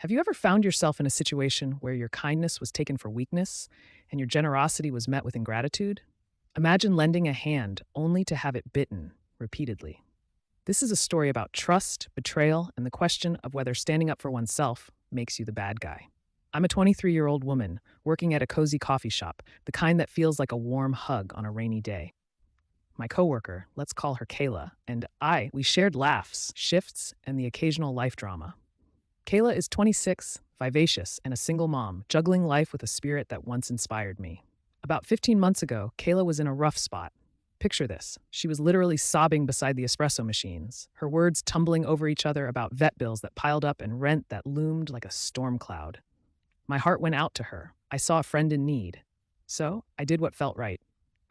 Have you ever found yourself in a situation where your kindness was taken for weakness and your generosity was met with ingratitude? Imagine lending a hand only to have it bitten repeatedly. This is a story about trust, betrayal, and the question of whether standing up for oneself makes you the bad guy. I'm a 23-year-old woman working at a cozy coffee shop, the kind that feels like a warm hug on a rainy day. My coworker, let's call her Kayla, and we shared laughs, shifts, and the occasional life drama. Kayla is 26, vivacious, and a single mom, juggling life with a spirit that once inspired me. About 15 months ago, Kayla was in a rough spot. Picture this. She was literally sobbing beside the espresso machines, her words tumbling over each other about vet bills that piled up and rent that loomed like a storm cloud. My heart went out to her. I saw a friend in need. So I did what felt right.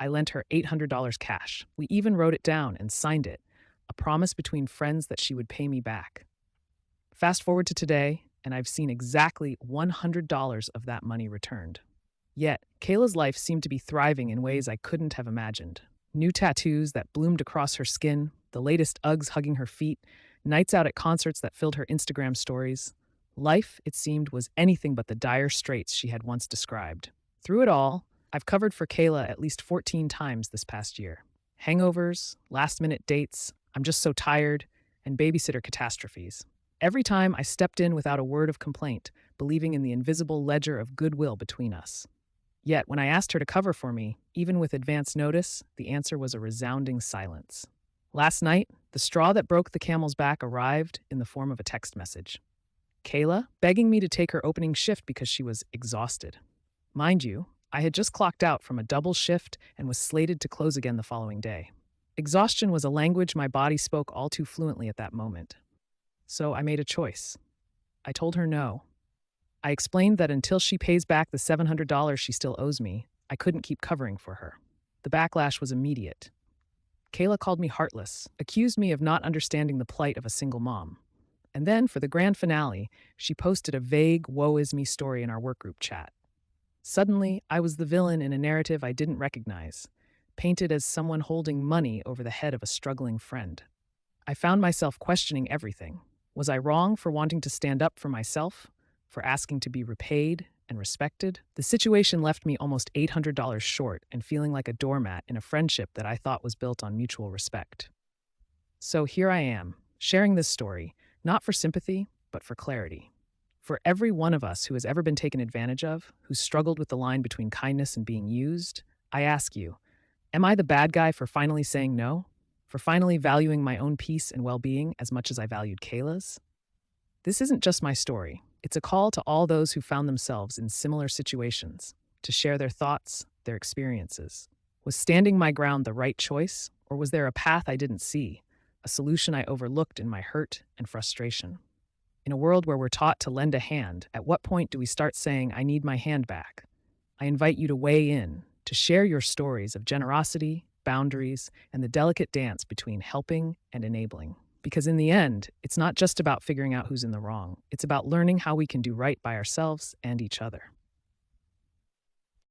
I lent her $800 cash. We even wrote it down and signed it, a promise between friends that she would pay me back. Fast forward to today, and I've seen exactly $100 of that money returned. Yet, Kayla's life seemed to be thriving in ways I couldn't have imagined. New tattoos that bloomed across her skin, the latest Uggs hugging her feet, nights out at concerts that filled her Instagram stories. Life, it seemed, was anything but the dire straits she had once described. Through it all, I've covered for Kayla at least 14 times this past year. Hangovers, last-minute dates, I'm just so tired, and babysitter catastrophes. Every time I stepped in without a word of complaint, believing in the invisible ledger of goodwill between us. Yet, when I asked her to cover for me, even with advance notice, the answer was a resounding silence. Last night, the straw that broke the camel's back arrived in the form of a text message. Kayla, begging me to take her opening shift because she was exhausted. Mind you, I had just clocked out from a double shift and was slated to close again the following day. Exhaustion was a language my body spoke all too fluently at that moment. So I made a choice. I told her no. I explained that until she pays back the $700 she still owes me, I couldn't keep covering for her. The backlash was immediate. Kayla called me heartless, accused me of not understanding the plight of a single mom. And then, for the grand finale, she posted a vague woe is me story in our workgroup chat. Suddenly, I was the villain in a narrative I didn't recognize, painted as someone holding money over the head of a struggling friend. I found myself questioning everything. Was I wrong for wanting to stand up for myself? For asking to be repaid and respected? The situation left me almost $800 short and feeling like a doormat in a friendship that I thought was built on mutual respect. So here I am, sharing this story, not for sympathy, but for clarity. For every one of us who has ever been taken advantage of, who's struggled with the line between kindness and being used, I ask you, am I the bad guy for finally saying no? For finally valuing my own peace and well-being as much as I valued Kayla's? This isn't just my story. It's a call to all those who found themselves in similar situations to share their thoughts, their experiences. Was standing my ground the right choice, or was there a path I didn't see, a solution I overlooked in my hurt and frustration? In a world where we're taught to lend a hand, at what point do we start saying, I need my hand back? I invite you to weigh in, to share your stories of generosity, boundaries, and the delicate dance between helping and enabling. Because in the end, it's not just about figuring out who's in the wrong. It's about learning how we can do right by ourselves and each other.